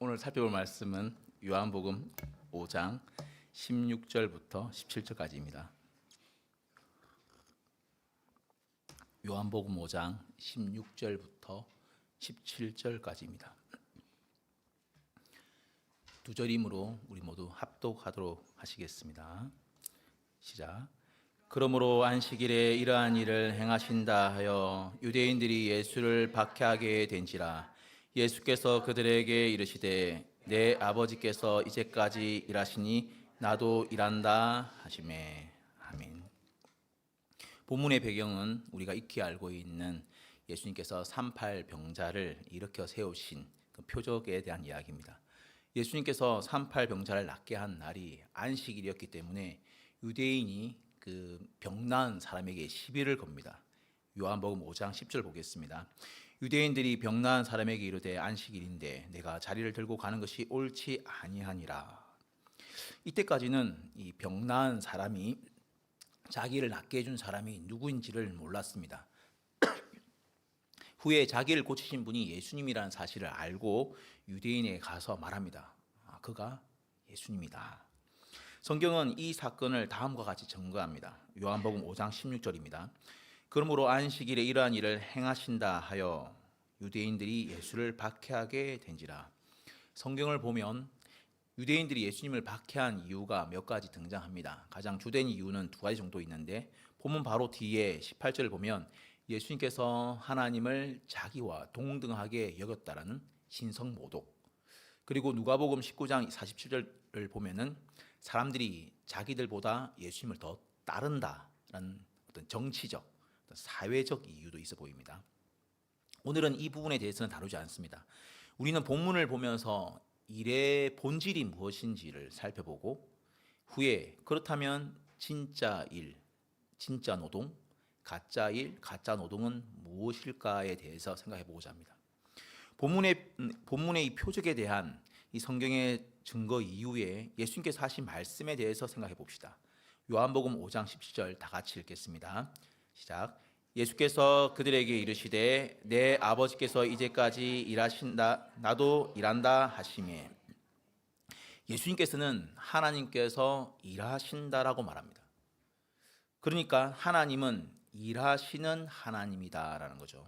오늘 살펴볼 말씀은 요한복음 5장 16절부터 17절까지입니다. 요한복음 5장 16절부터 17절까지입니다. 두 절이므로 우리 모두 합독하도록 하시겠습니다. 시작. 그러므로 안식일에 이러한 일을 행하신다 하여 유대인들이 예수를 박해하게 된지라. 예수께서 그들에게 이르시되 내 아버지께서 이제까지 일하시니 나도 일한다 하시매. 아멘. 본문의 배경은 우리가 익히 알고 있는 예수님께서 38병자를 일으켜 세우신 그 표적에 대한 이야기입니다. 예수님께서 38병자를 낫게 한 날이 안식일이었기 때문에 유대인이 그 병 나은 사람에게 시비를 겁니다. 요한복음 5장 10절 보겠습니다. 유대인들이 병 나은 사람에게 이르되 안식일인데 내가 자리를 들고 가는 것이 옳지 아니하니라. 이때까지는 이 병 나은 사람이 자기를 낫게 해준 사람이 누구인지를 몰랐습니다. 후에 자기를 고치신 분이 예수님이라는 사실을 알고 유대인에게 가서 말합니다. 그가 예수님이다. 성경은 이 사건을 다음과 같이 증거합니다. 요한복음 5장 16절입니다. 그러므로 안식일에 이러한 일을 행하신다 하여 유대인들이 예수를 박해하게 된지라. 성경을 보면 유대인들이 예수님을 박해한 이유가 몇 가지 등장합니다. 가장 주된 이유는 두 가지 정도 있는데 본문 바로 뒤에 18절을 보면 예수님께서 하나님을 자기와 동등하게 여겼다라는 신성모독, 그리고 누가복음 19장 47절을 보면은 사람들이 자기들보다 예수님을 더 따른다라는 어떤 정치적, 어떤 사회적 이유도 있어 보입니다. 오늘은 이 부분에 대해서는 다루지 않습니다. 우리는 본문을 보면서 일의 본질이 무엇인지를 살펴보고 후에 그렇다면 진짜 일, 진짜 노동, 가짜 일, 가짜 노동은 무엇일까에 대해서 생각해 보고자 합니다. 본문의 이 표적에 대한 이 성경의 증거 이후에 예수님께서 하신 말씀에 대해서 생각해 봅시다. 요한복음 5장 17절 다 같이 읽겠습니다. 시작. 예수께서 그들에게 이르시되 내 아버지께서 이제까지 일하신다 나도 일한다 하시매. 예수님께서는 하나님께서 일하신다라고 말합니다. 그러니까 하나님은 일하시는 하나님이다라는 거죠.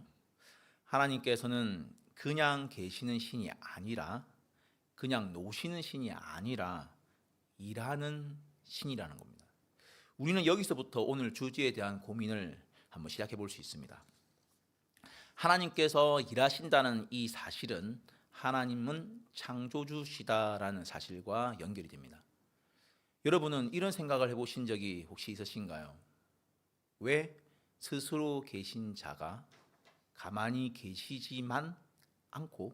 하나님께서는 그냥 계시는 신이 아니라, 그냥 노시는 신이 아니라 일하는 신이라는 겁니다. 우리는 여기서부터 오늘 주제에 대한 고민을 한번 시작해 볼 수 있습니다. 하나님께서 일하신다는 이 사실은 하나님은 창조주시다라는 사실과 연결이 됩니다. 여러분은 이런 생각을 해보신 적이 혹시 있으신가요? 왜 스스로 계신 자가 가만히 계시지만 않고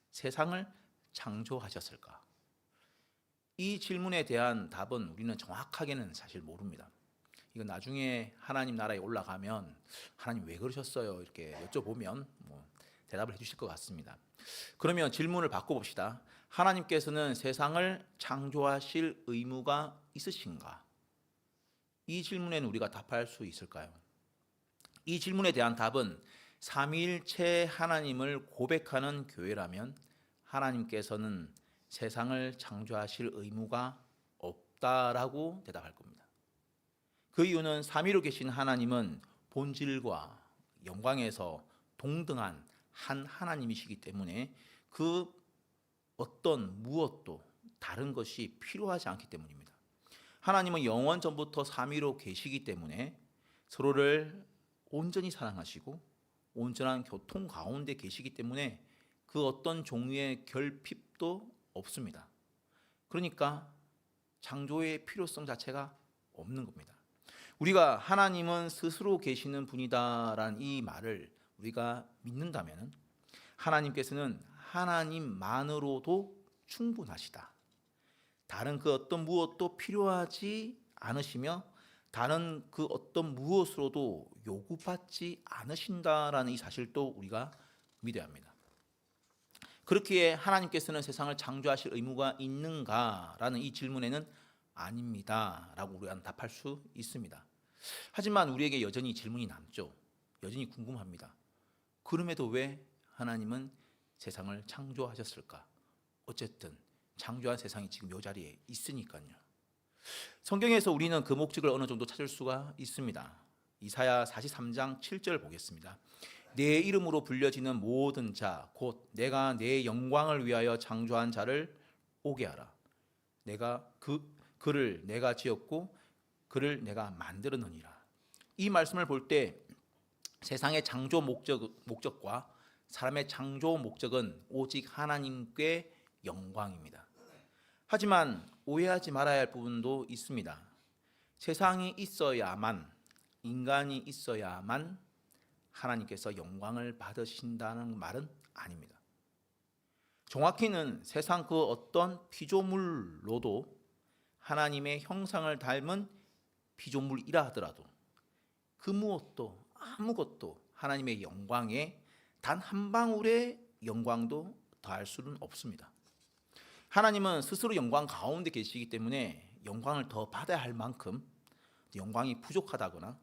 세상을 창조하셨을까? 이 질문에 대한 답은 우리는 정확하게는 사실 모릅니다. 이건 나중에 하나님 나라에 올라가면 하나님 왜 그러셨어요? 이렇게 여쭤보면 대답을 해주실 것 같습니다. 그러면 질문을 바꿔봅시다. 하나님께서는 세상을 창조하실 의무가 있으신가? 이 질문에는 우리가 답할 수 있을까요? 이 질문에 대한 답은 삼위일체 하나님을 고백하는 교회라면 하나님께서는 세상을 창조하실 의무가 없다라고 대답할 겁니다. 그 이유는 삼위로 계신 하나님은 본질과 영광에서 동등한 한 하나님이시기 때문에 그 어떤 무엇도 다른 것이 필요하지 않기 때문입니다. 하나님은 영원 전부터 삼위로 계시기 때문에 서로를 온전히 사랑하시고 온전한 교통 가운데 계시기 때문에 그 어떤 종류의 결핍도 없습니다. 그러니까 창조의 필요성 자체가 없는 겁니다. 우리가 하나님은 스스로 계시는 분이다라는 이 말을 우리가 믿는다면 하나님께서는 하나님만으로도 충분하시다. 다른 그 어떤 무엇도 필요하지 않으시며 다른 그 어떤 무엇으로도 요구받지 않으신다라는 이 사실도 우리가 믿어야 합니다. 그렇기에 하나님께서는 세상을 창조하실 의무가 있는가라는 이 질문에는 아닙니다 라고 우리가 답할 수 있습니다. 하지만 우리에게 여전히 질문이 남죠. 여전히 궁금합니다. 그럼에도 왜 하나님은 세상을 창조하셨을까? 어쨌든 창조한 세상이 지금 이 자리에 있으니까요. 성경에서 우리는 그 목적을 어느 정도 찾을 수가 있습니다. 이사야 43장 7절 보겠습니다. 내 이름으로 불려지는 모든 자 곧 내가 내 영광을 위하여 창조한 자를 오게 하라. 내가 그를 내가 지었고 그를 내가 만들었느니라. 이 말씀을 볼 때 세상의 창조 목적과 사람의 창조 목적은 오직 하나님께 영광입니다. 하지만 오해하지 말아야 할 부분도 있습니다. 세상이 있어야만, 인간이 있어야만 하나님께서 영광을 받으신다는 말은 아닙니다. 정확히는 세상 그 어떤 피조물로도 하나님의 형상을 닮은 피조물이라 하더라도 그 무엇도 아무것도 하나님의 영광에 단 한 방울의 영광도 더할 수는 없습니다. 하나님은 스스로 영광 가운데 계시기 때문에 영광을 더 받아야 할 만큼 영광이 부족하다거나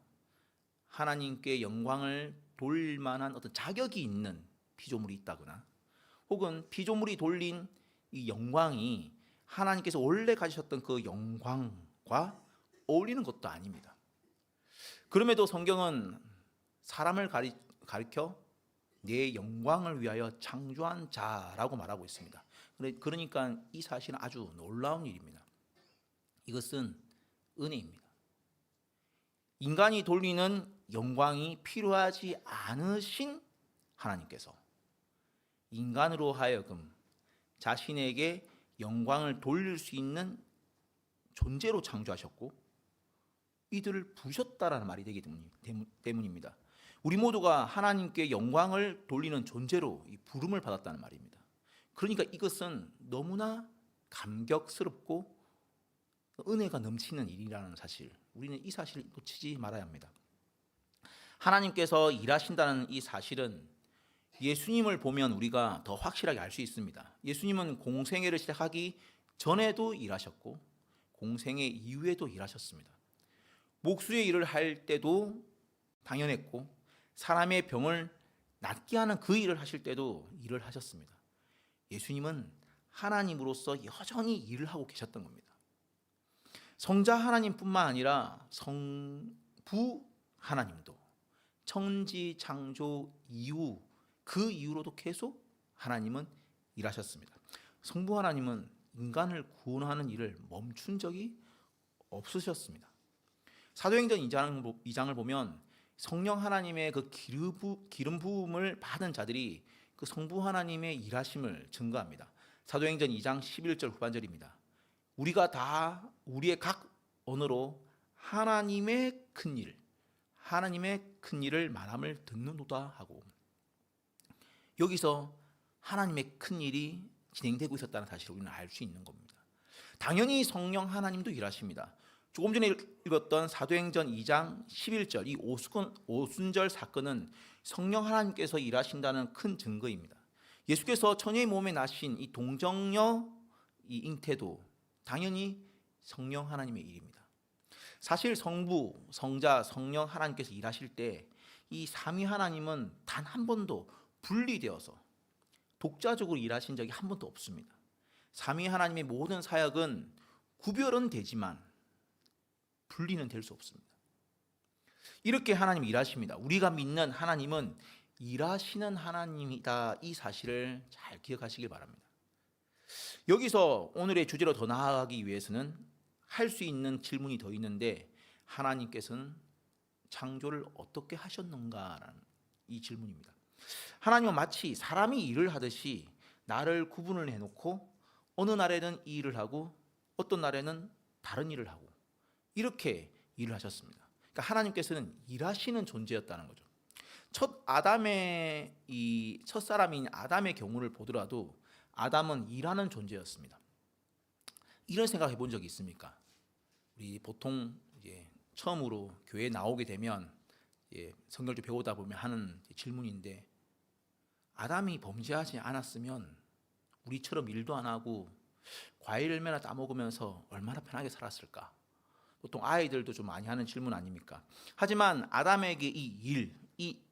하나님께 영광을 돌릴 만한 어떤 자격이 있는 피조물이 있다거나 혹은 피조물이 돌린 이 영광이 하나님께서 원래 가지셨던 그 영광과 어울리는 것도 아닙니다. 그럼에도 성경은 사람을 가리켜 내 영광을 위하여 창조한 자라고 말하고 있습니다. 그러니까 이 사실은 아주 놀라운 일입니다. 이것은 은혜입니다. 인간이 돌리는 영광이 필요하지 않으신 하나님께서 인간으로 하여금 자신에게 영광을 돌릴 수 있는 존재로 창조하셨고 이들을 부르셨다라는 말이 되기 때문입니다. 우리 모두가 하나님께 영광을 돌리는 존재로 이 부름을 받았다는 말입니다. 그러니까 이것은 너무나 감격스럽고 은혜가 넘치는 일이라는 사실, 우리는 이 사실을 놓치지 말아야 합니다. 하나님께서 일하신다는 이 사실은 예수님을 보면 우리가 더 확실하게 알 수 있습니다. 예수님은 공생애를 시작하기 전에도 일하셨고 공생애 이후에도 일하셨습니다. 목수의 일을 할 때도 당연했고 사람의 병을 낫게 하는 그 일을 하실 때도 일을 하셨습니다. 예수님은 하나님으로서 여전히 일을 하고 계셨던 겁니다. 성자 하나님뿐만 아니라 성부 하나님도 천지 창조 이후 그 이후로도 계속 하나님은 일하셨습니다. 성부 하나님은 인간을 구원하는 일을 멈춘 적이 없으셨습니다. 사도행전 2장을 보면 성령 하나님의 그 기름 부음을 받은 자들이 그 성부 하나님의 일하심을 증거합니다. 사도행전 2장 11절 후반절입니다. 우리가 다 우리의 각 언어로 하나님의 큰 일을 말함을 듣는도다 하고 여기서 하나님의 큰 일이 진행되고 있었다는 사실을 우리는 알 수 있는 겁니다. 당연히 성령 하나님도 일하십니다. 조금 전에 읽었던 사도행전 2장 11절 이 오순절 사건은 성령 하나님께서 일하신다는 큰 증거입니다. 예수께서 처녀의 몸에 나신 이 동정녀 이 잉태도 당연히 성령 하나님의 일입니다. 사실 성부, 성자, 성령 하나님께서 일하실 때 이 삼위 하나님은 단 한 번도 분리되어서 독자적으로 일하신 적이 한 번도 없습니다. 삼위 하나님의 모든 사역은 구별은 되지만 분리는 될 수 없습니다. 이렇게 하나님 일하십니다. 우리가 믿는 하나님은 일하시는 하나님이다. 이 사실을 잘 기억하시길 바랍니다. 여기서 오늘의 주제로 더 나아가기 위해서는 할 수 있는 질문이 더 있는데 하나님께서는 창조를 어떻게 하셨는가라는 이 질문입니다. 하나님은 마치 사람이 일을 하듯이 나를 구분을 해놓고 어느 날에는 이 일을 하고 어떤 날에는 다른 일을 하고 이렇게 일을 하셨습니다. 그러니까 하나님께서는 일하시는 존재였다는 거죠. 첫사람인 아담의 경우를 보더라도 아담은 일하는 존재였습니다. 이런 생각해 본 적이 있습니까? 우리 보통 이제 처음으로 교회에 나오게 되면 성경을 좀 배우다 보면 하는 질문인데 아담이 범죄하지 않았으면 우리처럼 일도 안 하고 과일 열매나 따먹으면서 얼마나 편하게 살았을까? 보통 아이들도 좀 많이 하는 질문 아닙니까? 하지만 아담에게 이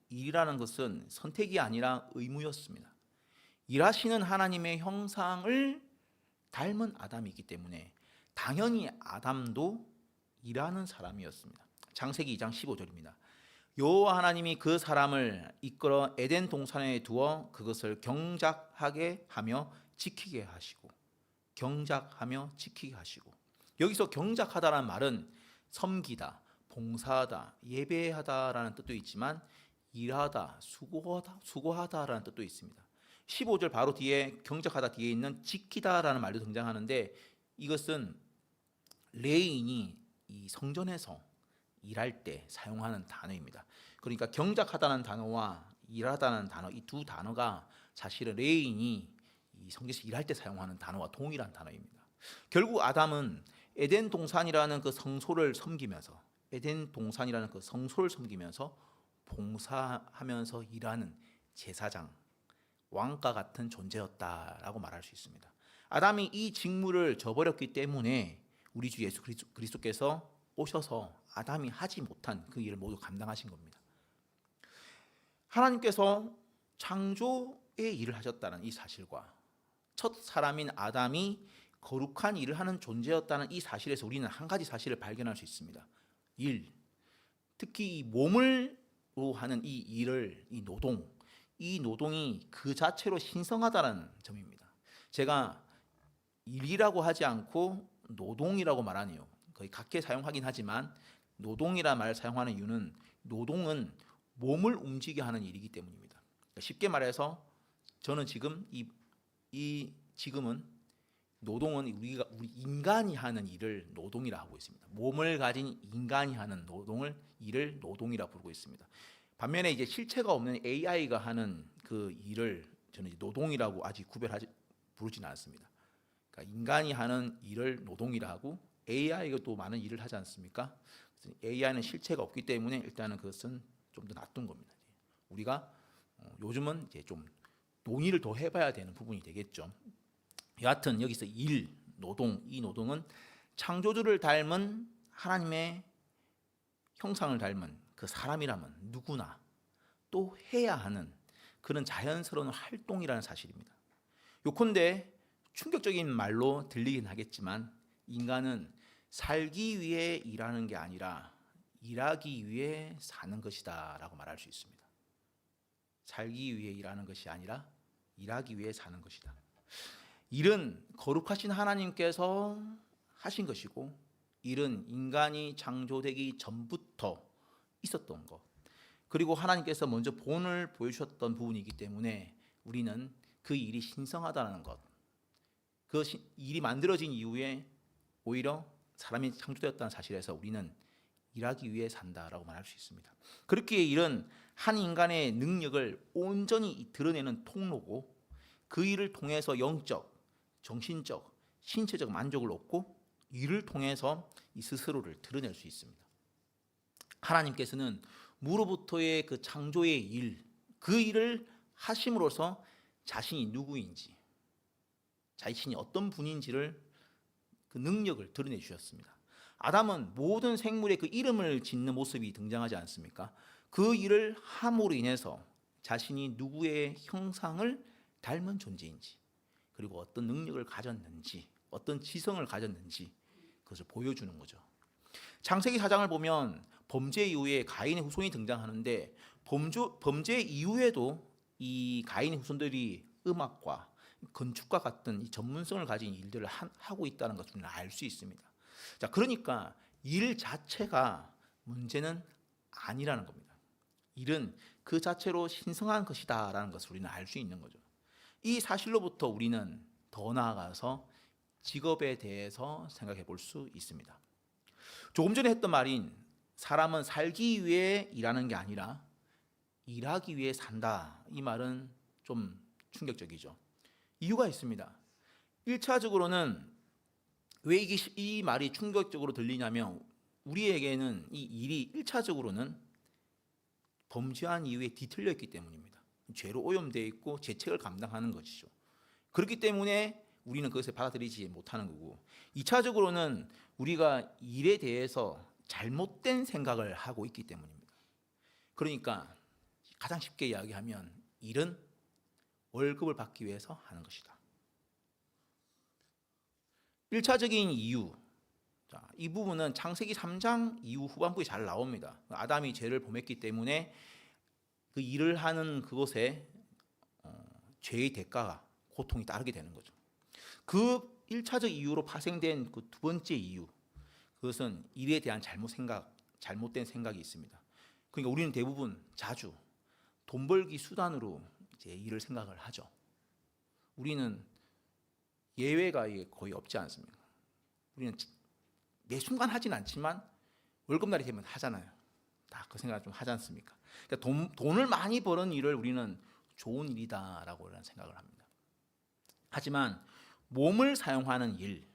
일이라는 것은 선택이 아니라 의무였습니다. 일하시는 하나님의 형상을 닮은 아담이 있기 때문에 당연히 아담도 일하는 사람이었습니다. 창세기 2장 15절입니다. 여호와 하나님이 그 사람을 이끌어 에덴 동산에 두어 그것을 경작하게 하며 지키게 하시고, 경작하며 지키게 하시고. 여기서 경작하다라는 말은 섬기다, 봉사하다, 예배하다라는 뜻도 있지만 일하다, 수고하다라는 뜻도 있습니다. 15절 바로 뒤에 경작하다 뒤에 있는 지키다라는 말도 등장하는데, 이것은 레인이 이 성전에서 일할 때 사용하는 단어입니다. 그러니까 경작하다는 단어와 일하다는 단어, 이 두 단어가 사실은 레인이 이 성전에서 일할 때 사용하는 단어와 동일한 단어입니다. 결국 아담은 에덴 동산이라는 그 성소를 섬기면서, 에덴 동산이라는 그 성소를 섬기면서 봉사하면서 일하는 제사장, 왕과 같은 존재였다라고 말할 수 있습니다. 아담이 이 직무를 저버렸기 때문에 우리 주 예수 그리스도께서 오셔서 아담이 하지 못한 그 일을 모두 감당하신 겁니다. 하나님께서 창조의 일을 하셨다는 이 사실과 첫 사람인 아담이 거룩한 일을 하는 존재였다는 이 사실에서 우리는 한 가지 사실을 발견할 수 있습니다. 일, 특히 이 몸으로 하는 이 일을, 이 노동이 그 자체로 신성하다는 점입니다. 제가 일이라고 하지 않고 노동이라고 말하네요. 거의 같게 사용하긴 하지만 노동이라는 말을 사용하는 이유는 노동은 몸을 움직이게 하는 일이기 때문입니다. 쉽게 말해서 저는 지금 지금은 노동은 우리 인간이 하는 일을 노동이라 하고 있습니다. 몸을 가진 인간이 하는 일을 노동이라 부르고 있습니다. 반면에 이제 실체가 없는 AI가 하는 그 일을 저는 노동이라고 아직 부르지는 않습니다. 그러니까 인간이 하는 일을 노동이라 하고 AI가 또 많은 일을 하지 않습니까? AI는 실체가 없기 때문에 일단은 그것은 좀 더 놔둔 겁니다. 우리가 요즘은 이제 좀 논의를 더 해봐야 되는 부분이 되겠죠. 여하튼 여기서 이 노동은 창조주를 닮은 하나님의 형상을 닮은 그 사람이라면 누구나 또 해야 하는 그런 자연스러운 활동이라는 사실입니다. 요컨대 충격적인 말로 들리긴 하겠지만 인간은 살기 위해 일하는 게 아니라 일하기 위해 사는 것이다 라고 말할 수 있습니다. 살기 위해 일하는 것이 아니라 일하기 위해 사는 것이다. 일은 거룩하신 하나님께서 하신 것이고, 일은 인간이 창조되기 전부터 있었던 것, 그리고 하나님께서 먼저 본을 보여주셨던 부분이기 때문에 우리는 그 일이 신성하다는 것, 그 일이 만들어진 이후에 오히려 사람이 창조되었다는 사실에서 우리는 일하기 위해 산다라고 말할 수 있습니다. 그렇기에 일은 한 인간의 능력을 온전히 드러내는 통로고, 그 일을 통해서 영적, 정신적, 신체적 만족을 얻고 일을 통해서 이 스스로를 드러낼 수 있습니다. 하나님께서는 무로부터의 그 창조의 일, 그 일을 하심으로써 자신이 누구인지, 자신이 어떤 분인지를 그 능력을 드러내 주셨습니다. 아담은 모든 생물의 그 이름을 짓는 모습이 등장하지 않습니까? 그 일을 함으로 인해서 자신이 누구의 형상을 닮은 존재인지, 그리고 어떤 능력을 가졌는지, 어떤 지성을 가졌는지 그것을 보여주는 거죠. 창세기 4장을 보면 범죄 이후에 가인의 후손이 등장하는데, 범죄 이후에도 이 가인의 후손들이 음악과 건축과 같은 이 전문성을 가진 일들을 하고 있다는 것을 알 수 있습니다. 자, 그러니까 일 자체가 문제는 아니라는 겁니다. 일은 그 자체로 신성한 것이다라는 것을 우리는 알 수 있는 거죠. 이 사실로부터 우리는 더 나아가서 직업에 대해서 생각해 볼 수 있습니다. 조금 전에 했던 말인 사람은 살기 위해 일하는 게 아니라 일하기 위해 산다, 이 말은 좀 충격적이죠. 이유가 있습니다. 1차적으로는 왜 이 말이 충격적으로 들리냐면, 우리에게는 이 일이 1차적으로는 범죄한 이후에 뒤틀려 있기 때문입니다. 죄로 오염되어 있고 죄책을 감당하는 것이죠. 그렇기 때문에 우리는 그것을 받아들이지 못하는 거고, 2차적으로는 우리가 일에 대해서 잘못된 생각을 하고 있기 때문입니다. 그러니까 가장 쉽게 이야기하면 일은 월급을 받기 위해서 하는 것이다. 1차적인 이유. 자, 이 부분은 창세기 3장 이후 후반부에 잘 나옵니다. 아담이 죄를 범했기 때문에 그 일을 하는 그곳에 죄의 대가가 고통이 따르게 되는 거죠. 그 1차적 이유로 파생된 그 두 번째 이유, 그것은 일에 대한 잘못된 생각이 있습니다. 그러니까 우리는 대부분 자주 돈 벌기 수단으로 이제 일을 생각을 하죠. 우리는 예외가 거의 없지 않습니까? 우리는 매 순간 하진 않지만 월급날이 되면 하잖아요. 다 그 생각 좀 하지 않습니까? 그러니까 돈을 많이 버는 일을 우리는 좋은 일이다라고 생각을 합니다. 하지만 몸을 사용하는 일,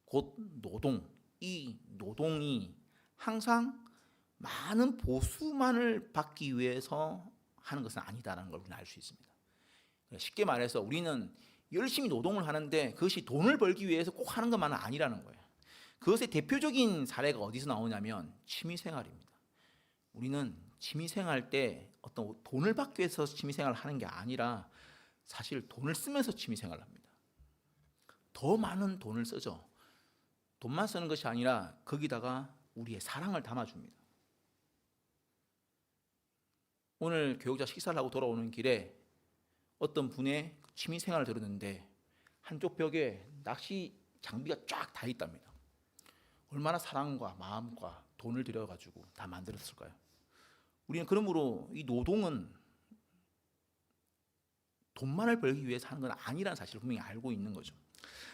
곧 노동, 이 노동이 항상 많은 보수만을 받기 위해서 하는 것은 아니다라는 걸 우리는 알 수 있습니다. 쉽게 말해서 우리는 열심히 노동을 하는데 그것이 돈을 벌기 위해서 꼭 하는 것만은 아니라는 거예요. 그것의 대표적인 사례가 어디서 나오냐면 취미생활입니다. 우리는 취미생활 때 어떤 돈을 받기 위해서 취미생활을 하는 게 아니라 사실 돈을 쓰면서 취미생활을 합니다. 더 많은 돈을 쓰죠. 돈만 쓰는 것이 아니라 거기다가 우리의 사랑을 담아줍니다. 오늘 교육자 식사를 하고 돌아오는 길에 어떤 분의 취미생활을 들었는데 한쪽 벽에 낚시 장비가 쫙 다 있답니다. 얼마나 사랑과 마음과 돈을 들여가지고 다 만들었을까요? 우리는 그러므로 이 노동은 돈만을 벌기 위해서 하는 건 아니라는 사실을 분명히 알고 있는 거죠.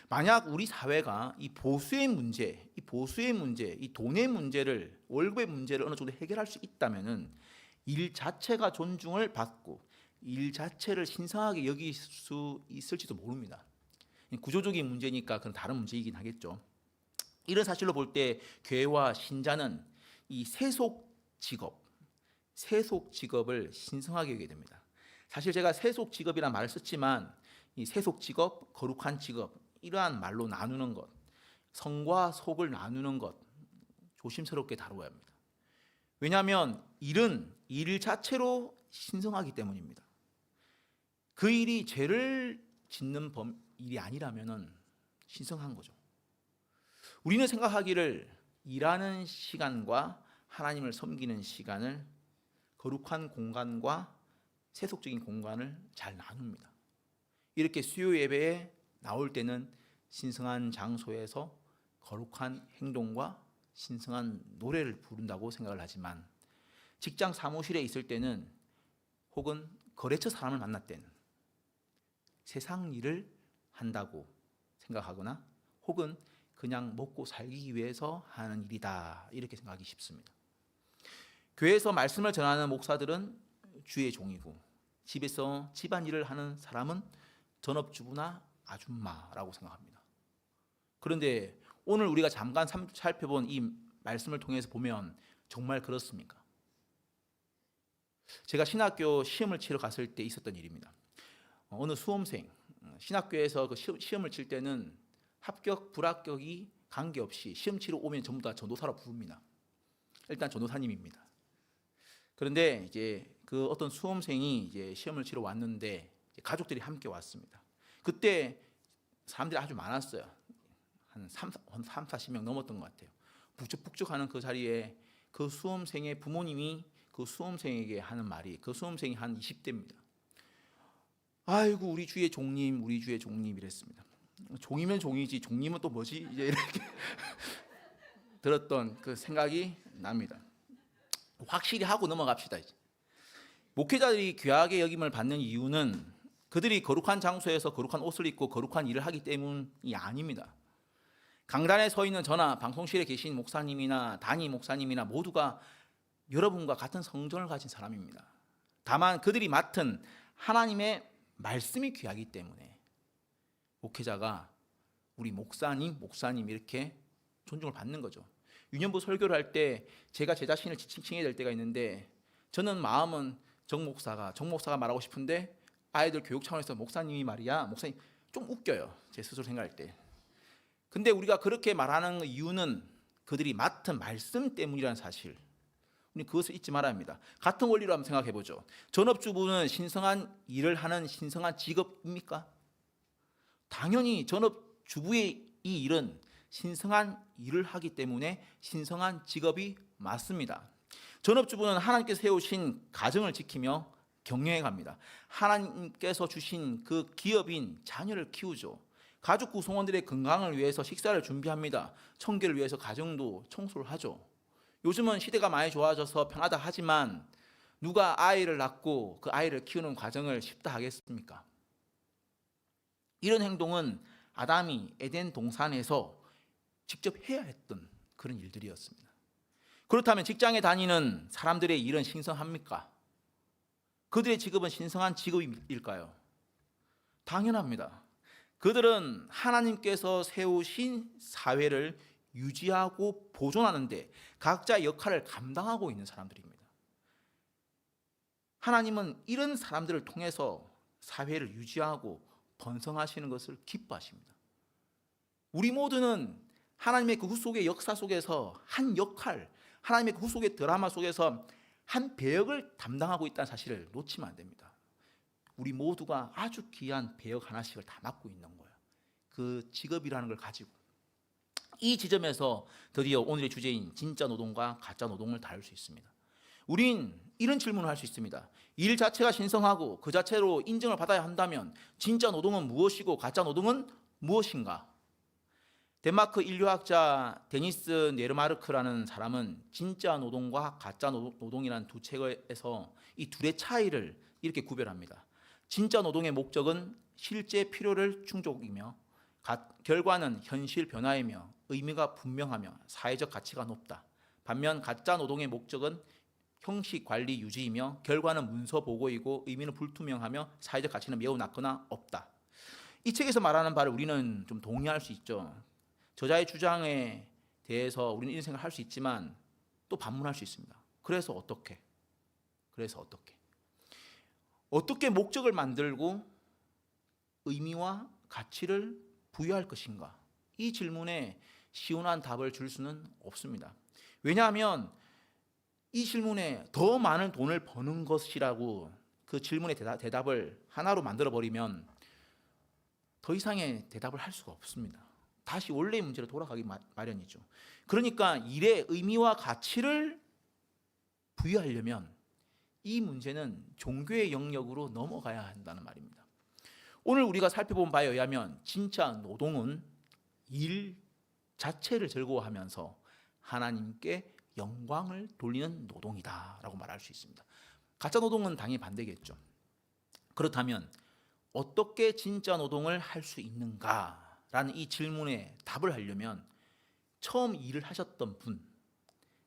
만약 우리 사회가 이 보수의 문제, 이 돈의 문제를, 월급의 문제를 어느 정도 해결할 수 있다면은 일 자체가 존중을 받고 일 자체를 신성하게 여길 수 있을지도 모릅니다. 구조적인 문제니까 그건 다른 문제이긴 하겠죠. 이런 사실로 볼 때 교회와 신자는 이 세속 직업을 신성하게 여기게 됩니다. 사실 제가 세속 직업이라는 말을 썼지만 이 세속 직업, 거룩한 직업 이러한 말로 나누는 것, 성과 속을 나누는 것 조심스럽게 다루어야 합니다. 왜냐하면 일은 일 자체로 신성하기 때문입니다. 그 일이 죄를 짓는 일이 아니라면 신성한 거죠. 우리는 생각하기를 일하는 시간과 하나님을 섬기는 시간을 거룩한 공간과 세속적인 공간을 잘 나눕니다. 이렇게 수요 예배에 나올 때는 신성한 장소에서 거룩한 행동과 신성한 노래를 부른다고 생각을 하지만 직장 사무실에 있을 때는 혹은 거래처 사람을 만날 때는 세상 일을 한다고 생각하거나 혹은 그냥 먹고 살기 위해서 하는 일이다 이렇게 생각하기 쉽습니다. 교회에서 말씀을 전하는 목사들은 주의 종이고 집에서 집안일을 하는 사람은 전업주부나 아줌마라고 생각합니다. 그런데 오늘 우리가 잠깐 살펴본 이 말씀을 통해서 보면 정말 그렇습니까? 제가 신학교 시험을 치러 갔을 때 있었던 일입니다. 어느 수험생, 신학교에서 그 시험을 칠 때는 합격, 불합격이 관계없이 시험 치러 오면 전부 다 전도사로 부릅니다. 일단 전도사님입니다. 그런데 이제 그 어떤 수험생이 이제 시험을 치러 왔는데 가족들이 함께 왔습니다. 그때 사람들이 아주 많았어요. 한 40명 넘었던 것 같아요. 북적북적하는 그 자리에 그 수험생의 부모님이 그 수험생에게 하는 말이, 그 수험생이 한 20대입니다. 아이고 우리 주의 종님 이랬습니다. 종이면 종이지 종님은 또 뭐지? 이제 이렇게 들었던 그 생각이 납니다. 확실히 하고 넘어갑시다. 이제. 목회자들이 귀하게 여김을 받는 이유는 그들이 거룩한 장소에서 거룩한 옷을 입고 거룩한 일을 하기 때문이 아닙니다. 강단에 서 있는 저나 방송실에 계신 목사님이나 단임 목사님이나 모두가 여러분과 같은 성정을 가진 사람입니다. 다만 그들이 맡은 하나님의 말씀이 귀하기 때문에 목회자가 우리 목사님 이렇게 존중을 받는 거죠. 유년부 설교를 할 때 제가 제 자신을 지칭해야 될 때가 있는데 저는 마음은 정 목사가 말하고 싶은데 아이들 교육 차원에서 목사님이 말이야, 목사님 좀 웃겨요. 제 스스로 생각할 때. 근데 우리가 그렇게 말하는 이유는 그들이 맡은 말씀 때문이라는 사실. 우리 그것을 잊지 말아야 합니다. 같은 원리로 한번 생각해 보죠. 전업주부는 신성한 일을 하는 신성한 직업입니까? 당연히 전업주부의 이 일은 신성한 일을 하기 때문에 신성한 직업이 맞습니다. 전업주부는 하나님께서 세우신 가정을 지키며 경영해 갑니다. 하나님께서 주신 그 기업인 자녀를 키우죠. 가족 구성원들의 건강을 위해서 식사를 준비합니다. 청결을 위해서 가정도 청소를 하죠. 요즘은 시대가 많이 좋아져서 편하다 하지만 누가 아이를 낳고 그 아이를 키우는 과정을 쉽다 하겠습니까? 이런 행동은 아담이 에덴 동산에서 직접 해야 했던 그런 일들이었습니다. 그렇다면 직장에 다니는 사람들의 일은 신성합니까? 그들의 직업은 신성한 직업일까요? 당연합니다. 그들은 하나님께서 세우신 사회를 유지하고 보존하는데 각자의 역할을 감당하고 있는 사람들입니다. 하나님은 이런 사람들을 통해서 사회를 유지하고 번성하시는 것을 기뻐하십니다. 우리 모두는 하나님의 그 후속의 역사 속에서 한 역할, 하나님의 그 후속의 드라마 속에서 한 배역을 담당하고 있다는 사실을 놓치면 안 됩니다. 우리 모두가 아주 귀한 배역 하나씩을 다 맡고 있는 거예요. 그 직업이라는 걸 가지고. 이 지점에서 드디어 오늘의 주제인 진짜 노동과 가짜 노동을 다룰 수 있습니다. 우린 이런 질문을 할 수 있습니다. 일 자체가 신성하고 그 자체로 인정을 받아야 한다면 진짜 노동은 무엇이고 가짜 노동은 무엇인가? 덴마크 인류학자 데니스 네르마르크라는 사람은 진짜 노동과 가짜 노동이라는 두 책에서 이 둘의 차이를 이렇게 구별합니다. 진짜 노동의 목적은 실제 필요를 충족이며 결과는 현실 변화이며 의미가 분명하며 사회적 가치가 높다. 반면 가짜 노동의 목적은 형식 관리 유지이며 결과는 문서 보고이고 의미는 불투명하며 사회적 가치는 매우 낮거나 없다. 이 책에서 말하는 바를 우리는 좀 동의할 수 있죠. 저자의 주장에 대해서 우리는 이런 생각을 할 수 있지만 또 반문할 수 있습니다. 그래서 어떻게? 어떻게 목적을 만들고 의미와 가치를 부여할 것인가? 이 질문에 시원한 답을 줄 수는 없습니다. 왜냐하면 이 질문에 더 많은 돈을 버는 것이라고 그 질문의 대답을 하나로 만들어버리면 더 이상의 대답을 할 수가 없습니다. 다시 원래의 문제로 돌아가기 마련이죠. 그러니까 일의 의미와 가치를 부여하려면 이 문제는 종교의 영역으로 넘어가야 한다는 말입니다. 오늘 우리가 살펴본 바에 의하면 진짜 노동은 일 자체를 즐거워하면서 하나님께 영광을 돌리는 노동이다라고 말할 수 있습니다. 가짜 노동은 당연히 반대겠죠. 그렇다면 어떻게 진짜 노동을 할 수 있는가라는 이 질문에 답을 하려면 처음 일을 하셨던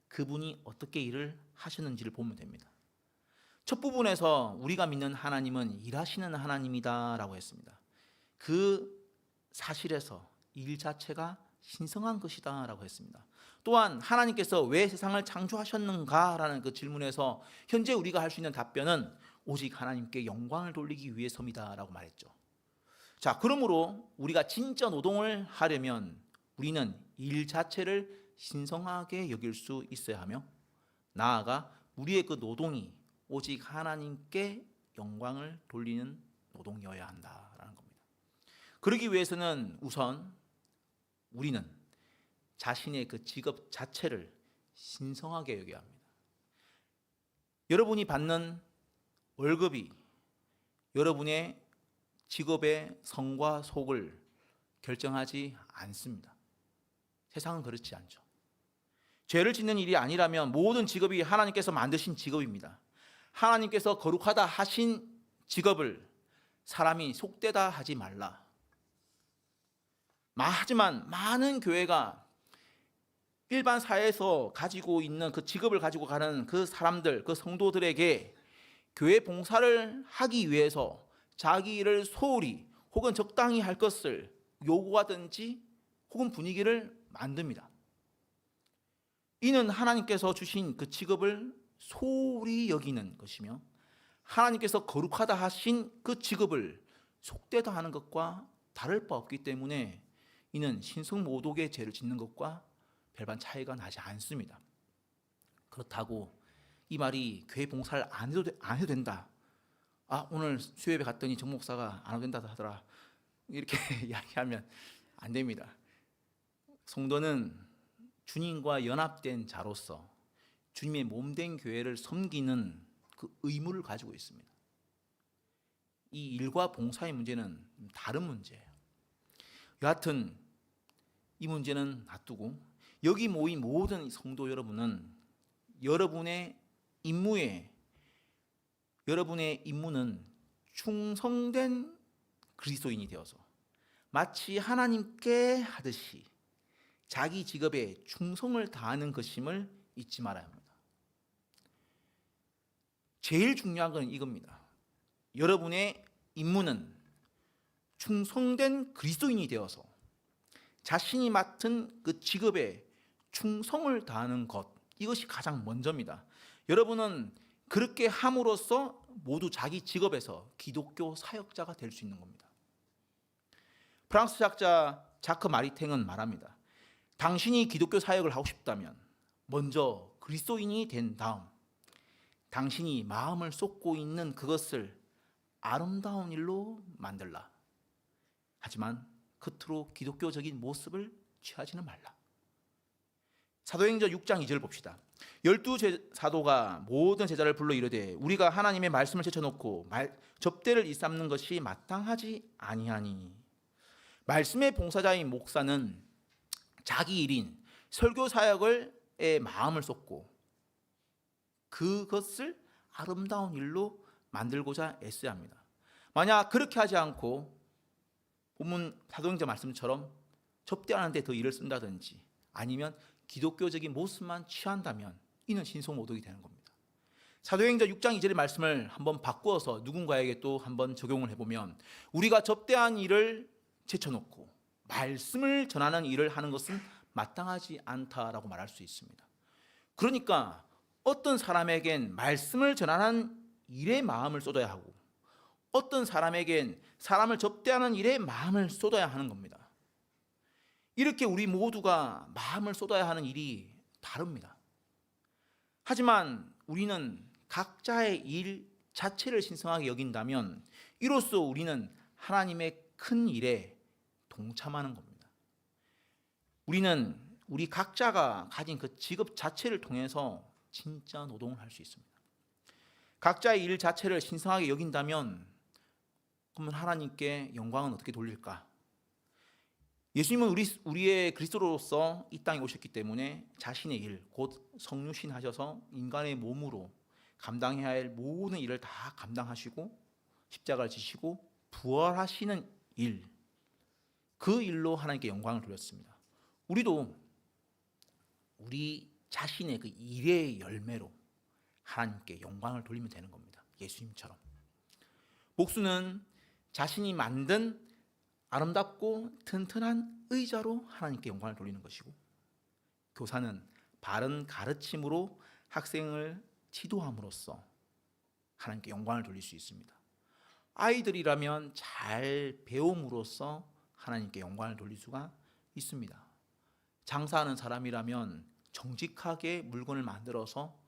그분이 어떻게 일을 하셨는지를 보면 됩니다. 첫 부분에서 우리가 믿는 하나님은 일하시는 하나님이다라고 했습니다. 그 사실에서 일 자체가 신성한 것이다라고 했습니다. 또한 하나님께서 왜 세상을 창조하셨는가라는 그 질문에서 현재 우리가 할 수 있는 답변은 오직 하나님께 영광을 돌리기 위해서입니다라고 말했죠. 자, 그러므로 우리가 진짜 노동을 하려면 우리는 일 자체를 신성하게 여길 수 있어야 하며 나아가 우리의 그 노동이 오직 하나님께 영광을 돌리는 노동이어야 한다라는 겁니다. 그러기 위해서는 우선 우리는 자신의 그 직업 자체를 신성하게 여겨야 합니다. 여러분이 받는 월급이 여러분의 직업의 성과 속을 결정하지 않습니다. 세상은 그렇지 않죠. 죄를 짓는 일이 아니라면 모든 직업이 하나님께서 만드신 직업입니다. 하나님께서 거룩하다 하신 직업을 사람이 속되다 하지 말라. 하지만 많은 교회가 일반 사회에서 가지고 있는 그 직업을 가지고 가는 그 사람들, 그 성도들에게 교회 봉사를 하기 위해서 자기 일을 소홀히 혹은 적당히 할 것을 요구하든지 혹은 분위기를 만듭니다. 이는 하나님께서 주신 그 직업을 소홀히 여기는 것이며 하나님께서 거룩하다 하신 그 직업을 속되다 하는 것과 다를 바 없기 때문에 이는 신성모독의 죄를 짓는 것과 별반 차이가 나지 않습니다. 그렇다고 이 말이 교회 봉사를 안 해도 된다. 오늘 수요예배 갔더니 정 목사가 안 해도 된다 하더라. 이렇게 이야기하면 안 됩니다. 성도는 주님과 연합된 자로서 주님의 몸된 교회를 섬기는 그 의무를 가지고 있습니다. 이 일과 봉사의 문제는 다른 문제예요. 여하튼 이 문제는 놔두고 여기 모인 모든 성도 여러분은 여러분의 임무는 충성된 그리스도인이 되어서 마치 하나님께 하듯이 자기 직업에 충성을 다하는 것임을 잊지 말아야 합니다. 제일 중요한 것은 이겁니다. 여러분의 임무는 충성된 그리스도인이 되어서 자신이 맡은 그 직업에 충성을 다하는 것, 이것이 가장 먼저입니다. 여러분은 그렇게 함으로써 모두 자기 직업에서 기독교 사역자가 될 수 있는 겁니다. 프랑스 작자 자크 마리탱은 말합니다. 당신이 기독교 사역을 하고 싶다면 먼저 그리스도인이 된 다음 당신이 마음을 쏟고 있는 그것을 아름다운 일로 만들라. 하지만 겉으로 기독교적인 모습을 취하지는 말라. 사도행전 6장 2절 봅시다. 12사도가 모든 제자를 불러 이르되 우리가 하나님의 말씀을 제쳐놓고 접대를 일삼는 것이 마땅하지 아니하니. 말씀의 봉사자인 목사는 자기 일인 설교 사역에 마음을 쏟고 그것을 아름다운 일로 만들고자 애써야 합니다. 만약 그렇게 하지 않고 본문 사도행전 말씀처럼 접대하는 데 더 일을 쓴다든지 아니면 기독교적인 모습만 취한다면 이는 신성모독이 되는 겁니다. 사도행전 6장 2절의 말씀을 한번 바꾸어서 누군가에게 또 한번 적용을 해보면 우리가 접대한 일을 제쳐놓고 말씀을 전하는 일을 하는 것은 마땅하지 않다라고 말할 수 있습니다. 그러니까 어떤 사람에겐 말씀을 전하는 일에 마음을 쏟아야 하고 어떤 사람에겐 사람을 접대하는 일에 마음을 쏟아야 하는 겁니다. 이렇게 우리 모두가 마음을 쏟아야 하는 일이 다릅니다. 하지만 우리는 각자의 일 자체를 신성하게 여긴다면 이로써 우리는 하나님의 큰 일에 동참하는 겁니다. 우리는 우리 각자가 가진 그 직업 자체를 통해서 진짜 노동을 할 수 있습니다. 각자의 일 자체를 신성하게 여긴다면 그러면 하나님께 영광은 어떻게 돌릴까? 예수님은 우리의 그리스도로서 이 땅에 오셨기 때문에 자신의 일, 곧 성육신 하셔서 인간의 몸으로 감당해야 할 모든 일을 다 감당하시고 십자가를 지시고 부활하시는 일, 그 일로 하나님께 영광을 돌렸습니다. 우리도 우리 자신의 그 일의 열매로 하나님께 영광을 돌리면 되는 겁니다. 예수님처럼. 목수는 자신이 만든 아름답고 튼튼한 의자로 하나님께 영광을 돌리는 것이고 교사는 바른 가르침으로 학생을 지도함으로써 하나님께 영광을 돌릴 수 있습니다. 아이들이라면 잘 배움으로써 하나님께 영광을 돌릴 수가 있습니다. 장사하는 사람이라면 정직하게 물건을 만들어서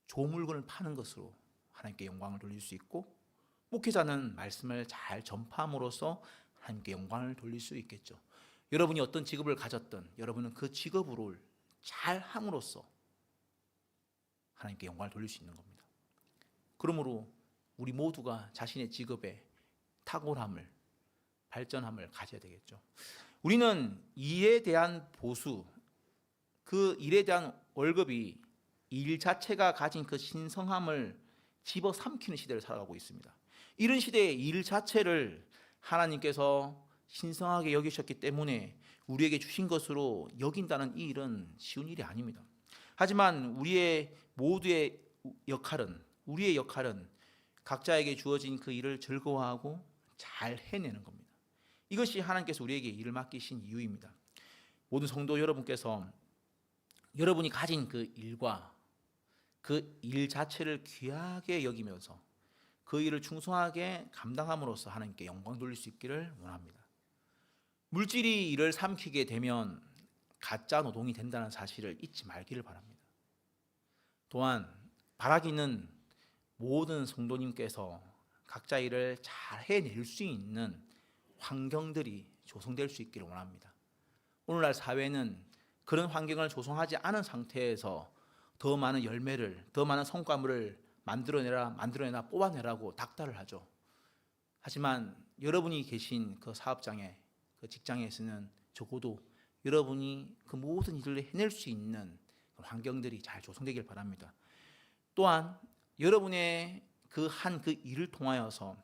좋은 물건을 파는 것으로 하나님께 영광을 돌릴 수 있고 목회자는 말씀을 잘 전파함으로써 하나님께 영광을 돌릴 수 있겠죠. 여러분이 어떤 직업을 가졌든 여러분은 그 직업으로 잘 함으로써 하나님께 영광을 돌릴 수 있는 겁니다. 그러므로 우리 모두가 자신의 직업에 탁월함을, 발전함을 가져야 되겠죠. 우리는 일에 대한 보수, 그 일에 대한 월급이 일 자체가 가진 그 신성함을 집어삼키는 시대를 살아가고 있습니다. 이런 시대의 일 자체를 하나님께서 신성하게 여기셨기 때문에 우리에게 주신 것으로 여긴다는 이 일은 쉬운 일이 아닙니다. 하지만 우리의 역할은 각자에게 주어진 그 일을 즐거워하고 잘 해내는 겁니다. 이것이 하나님께서 우리에게 일을 맡기신 이유입니다. 모든 성도 여러분께서 여러분이 가진 그 일과 그 일 자체를 귀하게 여기면서 그 일을 충성하게 감당함으로써 하나님께 영광 돌릴 수 있기를 원합니다. 물질이 일을 삼키게 되면 가짜 노동이 된다는 사실을 잊지 말기를 바랍니다. 또한 바라기는 모든 성도님께서 각자 일을 잘 해낼 수 있는 환경들이 조성될 수 있기를 원합니다. 오늘날 사회는 그런 환경을 조성하지 않은 상태에서 더 많은 열매를, 더 많은 성과물을 만들어내라, 뽑아내라고 닥달을 하죠. 하지만 여러분이 계신 그 사업장에, 그 직장에서는 적어도 여러분이 그 모든 일을 해낼 수 있는 환경들이 잘 조성되길 바랍니다. 또한 여러분의 그 일을 통하여서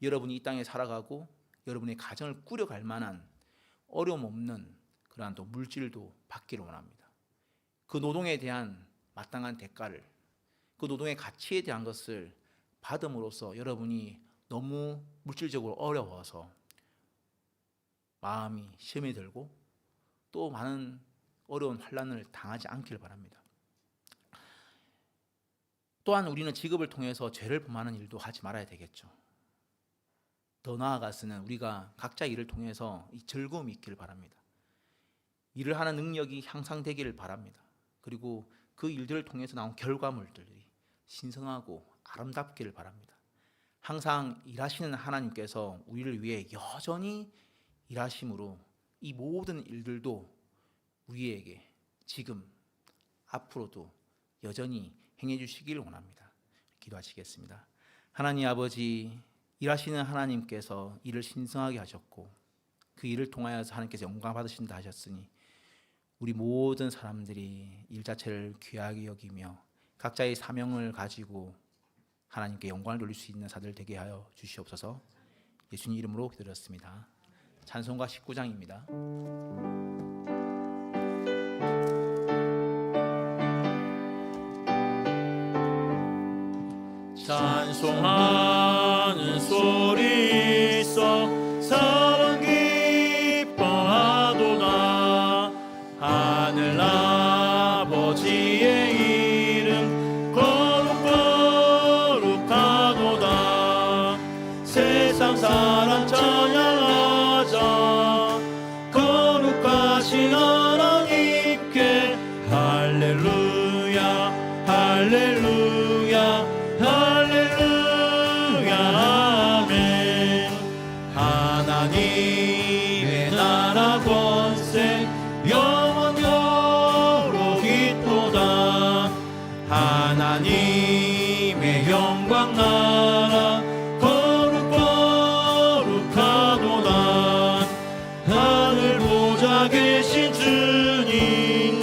여러분이 이 땅에 살아가고 여러분의 가정을 꾸려갈 만한 어려움 없는 그러한 또 물질도 받기를 원합니다. 그 노동에 대한 마땅한 대가를, 그 노동의 가치에 대한 것을 받음으로써 여러분이 너무 물질적으로 어려워서 마음이 시험에 들고 또 많은 어려운 환난을 당하지 않기를 바랍니다. 또한 우리는 직업을 통해서 죄를 범하는 일도 하지 말아야 되겠죠. 더 나아가서는 우리가 각자 일을 통해서 이 즐거움이 있기를 바랍니다. 일을 하는 능력이 향상되기를 바랍니다. 그리고 그 일들을 통해서 나온 결과물들이 신성하고 아름답기를 바랍니다. 항상 일하시는 하나님께서 우리를 위해 여전히 일하심으로 이 모든 일들도 우리에게 지금 앞으로도 여전히 행해 주시기를 원합니다. 기도하시겠습니다. 하나님 아버지, 일하시는 하나님께서 일을 신성하게 하셨고 그 일을 통하여서 하나님께서 영광 받으신다 하셨으니 우리 모든 사람들이 일 자체를 귀하게 여기며 각자의 사명을 가지고 하나님께 영광을 돌릴 수 있는 사들 되게 하여 주시옵소서. 예수님 이름으로 기도드렸습니다. 찬송가 19장입니다. 찬송하는 소리 있어 사랑 기뻐하도다. 하늘 아버지의 이름 거룩하도다. 세상 사람 찬양하자. 거룩하신 하나님께 할렐루야 할렐루야 할렐루야 아멘. 하나님의 나라 권세 영원토록 있도다. 하나님의 영광 나라 거룩하도다. 하늘 보좌 계신 주님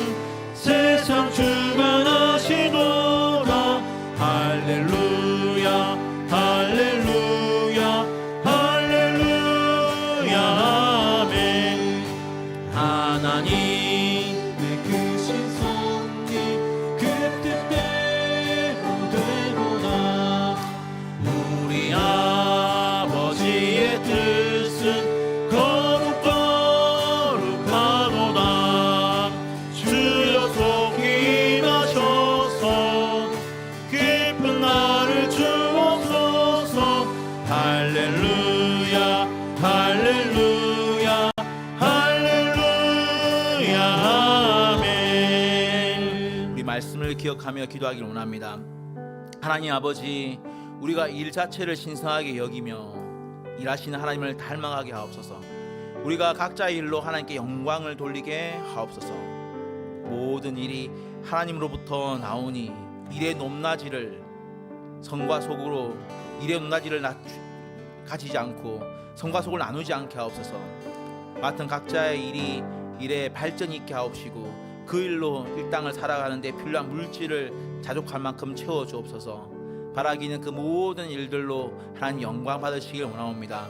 세상 주관하시도다. 할렐루야 할렐루야 할렐루야 아멘. 하나님의 크신 섭리 그 뜻대로 되도다. 우리 아버지의 뜻은 거룩하도다. 주여 속히 임하셔서 깊은 나를 주옵소서. 할렐루야 할렐루야 할렐루야 아멘. 우리 말씀을 기억하며 기도하기를 원합니다. 하나님 아버지, 우리가 일 자체를 신성하게 여기며 일하시는 하나님을 닮아가게 하옵소서. 우리가 각자의 일로 하나님께 영광을 돌리게 하옵소서. 모든 일이 하나님으로부터 나오니 일의 높낮이를 성과 속으로 일의 높낮이를 가지지 않고 성과 속을 나누지 않게 하옵소서. 맡은 각자의 일이 일에 발전이 있게 하옵시고 그 일로 일당을 살아가는데 필요한 물질을 자족할 만큼 채워 주옵소서. 바라기는 그 모든 일들로 하나님 영광 받으시길 원하옵니다.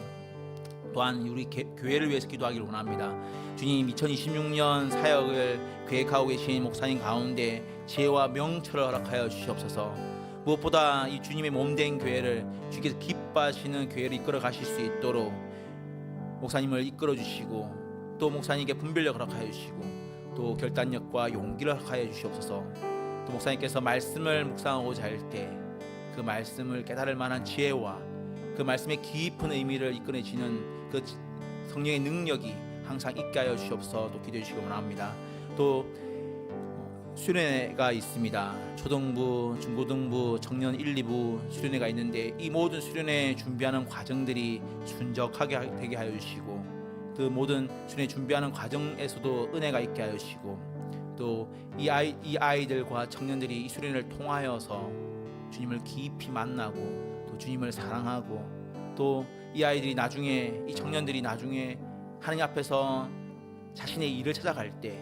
또한 우리 교회를 위해서 기도하기를 원합니다. 주님, 2026년 사역을 계획하고 계신 목사님 가운데 지혜와 명철을 허락하여 주시옵소서. 무엇보다 이 주님의 몸된 교회를 주께서 기뻐하시는 교회를 이끌어 가실 수 있도록 목사님을 이끌어 주시고 또 목사님께 분별력 허락하여 주시고 또 결단력과 용기를 허락하여 주시옵소서. 또 목사님께서 말씀을 묵상하고자 할 때 그 말씀을 깨달을 만한 지혜와 그 말씀의 깊은 의미를 이끌어지는 그 성령의 능력이 항상 있게 하여 주시옵소서. 또 기도해 주시기 원합니다. 또 수련회가 있습니다. 초등부, 중고등부, 청년 1, 2부 수련회가 있는데 이 모든 수련회 준비하는 과정들이 순적하게 되게 하여 주시고 그 모든 수련회 준비하는 과정에서도 은혜가 있게 하시고 또 이 아이들과 청년들이 이 수련회를 통하여서 주님을 깊이 만나고 또 주님을 사랑하고 또 이 아이들이 나중에 이 청년들이 나중에 하나님 앞에서 자신의 일을 찾아갈 때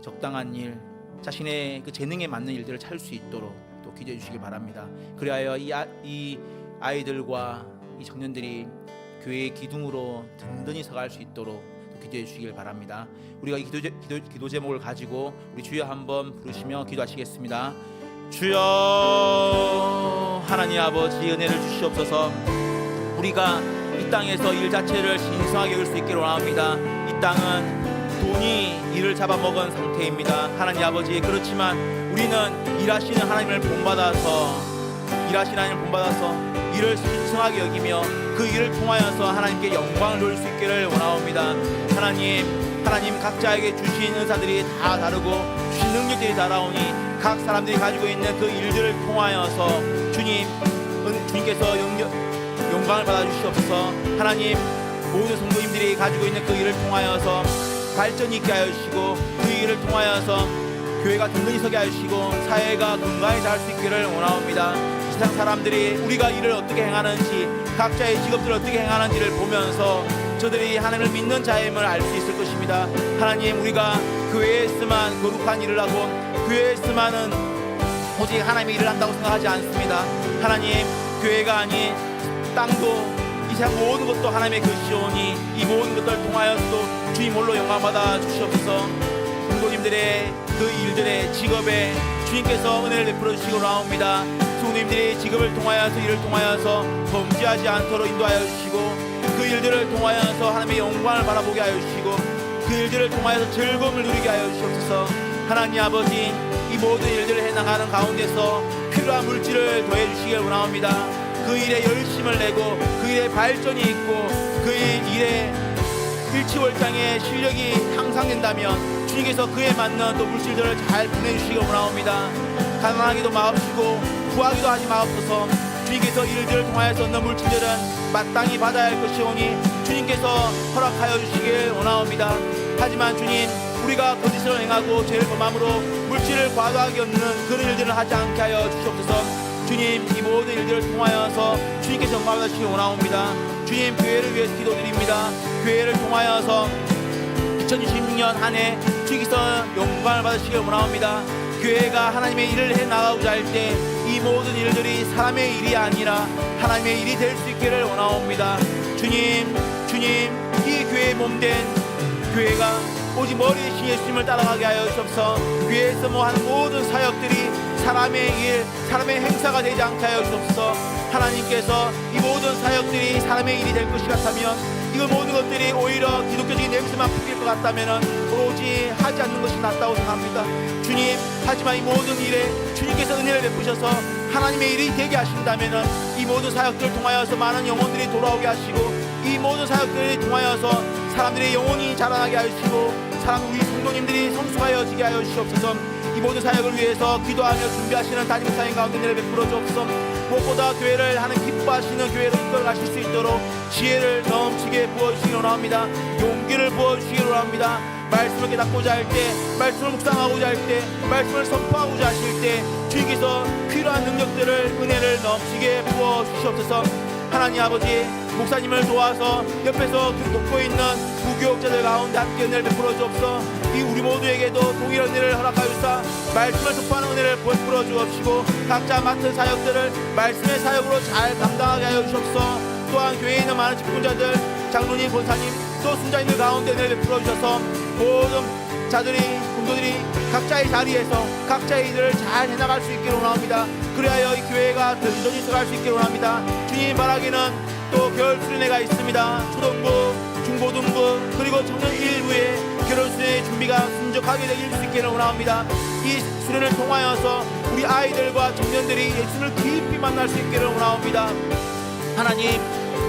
적당한 일, 자신의 그 재능에 맞는 일들을 찾을 수 있도록 또 기도해 주시기 바랍니다. 그리하여 이 아이들과 이 청년들이 교회의 기둥으로 든든히 서갈 수 있도록 또 기도해 주시길 바랍니다. 우리가 이 기도 제목을 가지고 우리 주여 한번 부르시며 기도하시겠습니다. 주여 하나님 아버지 은혜를 주시옵소서. 우리가 이 땅에서 일 자체를 신성하게 여길 수 있기를 원합니다. 이 땅은 돈이 일을 잡아먹은 상태입니다. 하나님 아버지, 그렇지만 우리는 일하시는 하나님을 본받아서 일을 신성하게 여기며 그 일을 통하여서 하나님께 영광을 돌릴 수 있기를 원하옵니다. 하나님 각자에게 주신 은사들이 다 다르고 주신 능력들이 다르오니 각 사람들이 가지고 있는 그 일들을 통하여서 주님께서 영광을 받아주시옵소서. 하나님, 모든 성도님들이 가지고 있는 그 일을 통하여서 발전이 있게 하여 주시고 그 일을 통하여서 교회가 든든히 서게 하여 주시고 사회가 건강히 자랄 수 있기를 원하옵니다. 세상 사람들이 우리가 일을 어떻게 행하는지, 각자의 직업들을 어떻게 행하는지를 보면서 저들이 하나님을 믿는 자임을 알 수 있을 것입니다. 하나님, 우리가 교회에서만 거룩한 일을 하고 교회에서만은 오직 하나님의 일을 한다고 생각하지 않습니다. 하나님, 교회가 아닌 땅도 이 세상 모든 것도 하나님의 것이오니 이 모든 것들을 통하여서도 주님 홀로 영광받아 주시옵소서. 성도님들의 그 일들의 직업에 주님께서 은혜를 베풀어 주시고 나옵니다. 성도님들이 직업을 통하여서 일을 통하여서 범죄하지 않도록 인도하여 주시고 그 일들을 통하여서 하나님의 영광을 바라보게 하여 주시고 그 일들을 통하여서 즐거움을 누리게 하여 주시옵소서. 하나님 아버지, 이 모든 일들을 해나가는 가운데서 필요한 물질을 더해 주시길 원하옵니다. 그 일에 열심을 내고 그 일에 발전이 있고 그 일에 일치월장의 실력이 향상된다면 주님께서 그에 맞는 또 물질들을 잘 보내주시기 원하옵니다. 가난하기도 마옵시고 구하기도 하지 마옵소서. 주님께서 일들을 통하여서 얻는 물질들은 마땅히 받아야 할 것이오니 주님께서 허락하여 주시길 원하옵니다. 하지만 주님, 우리가 거짓을 행하고 죄를 범함으로 물질을 과도하게 얻는 그런 일들을 하지 않게 하여 주시옵소서. 주님, 이 모든 일들을 통하여서 주님께서 영광 받으시기 원하옵니다. 주님, 교회를 위해서 기도드립니다. 교회를 통하여서 2026년 한 해 주님께서 영광을 받으시기 원하옵니다. 교회가 하나님의 일을 해나가고자 할 때 이 모든 일들이 사람의 일이 아니라 하나님의 일이 될 수 있기를 원하옵니다. 주님, 이 교회의 몸된 교회가 오직 머리 대신 예수님을 따라가게 하여 주옵소서. 교회에서 하는 모든 사역들이 사람의 일, 사람의 행사가 되지 않게 하여 주옵소서. 하나님께서 이 모든 사역들이 사람의 일이 될 것이 같다면 이거 모든 것들이 오히려 기독교적인 냄새만 풍길 것 같다면 오로지 하지 않는 것이 낫다고 생각합니다. 주님, 하지만 이 모든 일에 주님께서 은혜를 베푸셔서 하나님의 일이 되게 하신다면 이 모든 사역들을 통하여서 많은 영혼들이 돌아오게 하시고 이 모든 사역들을 통하여서 사람들의 영혼이 자라나게 하시고 우리 성도님들이 성숙하여지게 하여 주시옵소서. 이 모든 사역을 위해서 기도하며 준비하시는 담임 목사님 가운데 은혜를 베풀어 주옵소서. 무엇보다 교회를 하는 기뻐하시는 교회로 이끌어 가실 수 있도록 지혜를 넘치게 부어주시기 원합니다. 용기를 부어주시기 원합니다. 말씀을 깨닫고자 할 때, 말씀을 묵상하고자 할 때, 말씀을 선포하고자 하실 때 주님께서 필요한 능력들을, 은혜를 넘치게 부어주시옵소서. 하나님 아버지, 목사님을 도와서 옆에서 돕고 있는 무교역자들 가운데 함께 은혜를 베풀어 주옵소서. 이 우리 모두에게도 동일한 은혜를 허락하여주사 말씀을 선포하는 은혜를 베풀어 주옵시고 각자 맡은 사역들을 말씀의 사역으로 잘 감당하게 하여 주옵소서. 또한 교회에 있는 많은 직분자들, 장로님, 권사님, 또 순자님들 가운데 은혜를 베풀어 주셔서 모든 자들이, 공도들이 각자의 자리에서 각자의 일을 잘 해나갈 수 있기를 원합니다. 그리하여 이 교회가 든든히 서갈 수 있기를 원합니다. 주님 바라기는 또 겨울 수련회가 있습니다. 초등부, 중고등부, 그리고 청년 1부의 결혼 수련회 준비가 순적하게 되길 수 있기를 원합니다. 이 수련을 통하여서 우리 아이들과 청년들이 예수님을 깊이 만날 수 있기를 원합니다. 하나님,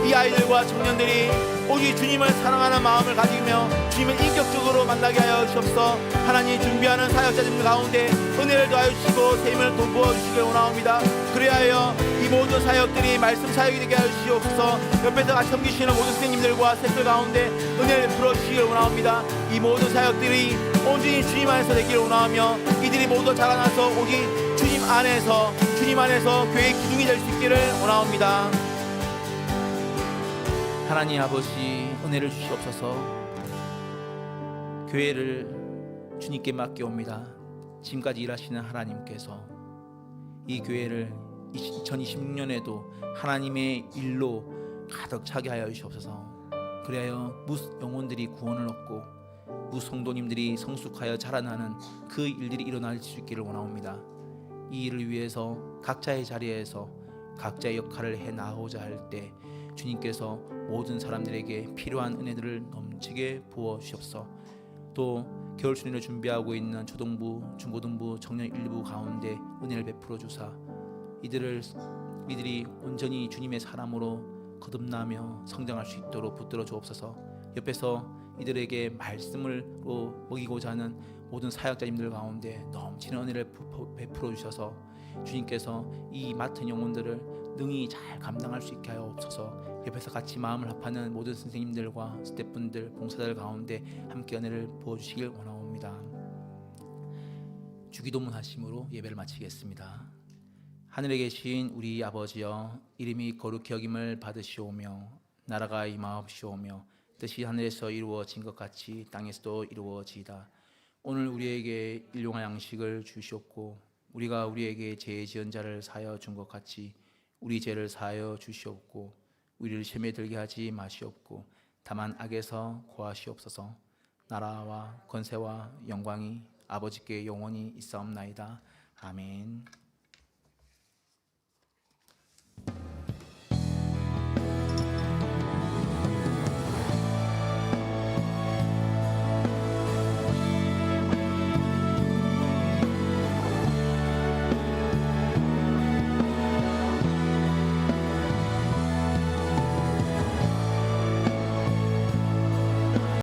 이 아이들과 청년들이 오직 주님을 사랑하는 마음을 가지며 주님을 인격적으로 만나게 하여 주옵소서. 하나님 준비하는 사역자들 가운데 은혜를 더하여 주시고 세임을 돋보아 주시길 원하옵니다. 그리하여 이 모든 사역들이 말씀 사역이 되게 하여 주시옵소서. 옆에서 같이 섬기시는 모든 선생님들과 셋들 가운데 은혜를 풀어 주시길 원하옵니다. 이 모든 사역들이 온전히 주님 안에서 되기를 원하며 이들이 모두 자라나서 오직 주님 안에서 교회의 기둥이 될 수 있기를 원하옵니다. 하나님 아버지 은혜를 주시옵소서. 교회를 주님께 맡겨옵니다. 지금까지 일하시는 하나님께서 이 교회를 2026년에도 하나님의 일로 가득 차게 하여 주시옵소서. 그리하여 무 영혼들이 구원을 얻고 무 성도님들이 성숙하여 자라나는 그 일들이 일어날 수 있기를 원하옵니다. 이 일을 위해서 각자의 자리에서 각자의 역할을 해 나가고자 할 때 주님께서 모든 사람들에게 필요한 은혜들을 넘치게 부어 주시옵소서. 또 겨울 수련을 준비하고 있는 초등부, 중고등부, 청년 일부 가운데 은혜를 베풀어 주사 이들이 온전히 주님의 사람으로 거듭나며 성장할 수 있도록 붙들어 주옵소서. 옆에서 이들에게 말씀으로 먹이고자 하는 모든 사역자님들 가운데 넘치는 은혜를 베풀어 주셔서 주님께서 이 맡은 영혼들을 능히 잘 감당할 수 있게 하여 없어서 옆에서 같이 마음을 합하는 모든 선생님들과 스태프분들, 봉사자들 가운데 함께 은혜를 부어주시길 원하옵니다. 주기도문 하심으로 예배를 마치겠습니다. 하늘에 계신 우리 아버지여, 이름이 거룩히 여김을 받으시오며 나라가 임하옵시오며 뜻이 하늘에서 이루어진 것 같이 땅에서도 이루어지이다. 오늘 우리에게 일용할 양식을 주시옵고 우리가 우리에게 죄 지은 자를 사하여 준 것 같이 우리 죄를 사하여 주시옵고 우리를 시험에 들게 하지 마시옵고 다만 악에서 구하시옵소서. 나라와 권세와 영광이 아버지께 영원히 있사옵나이다. 아멘.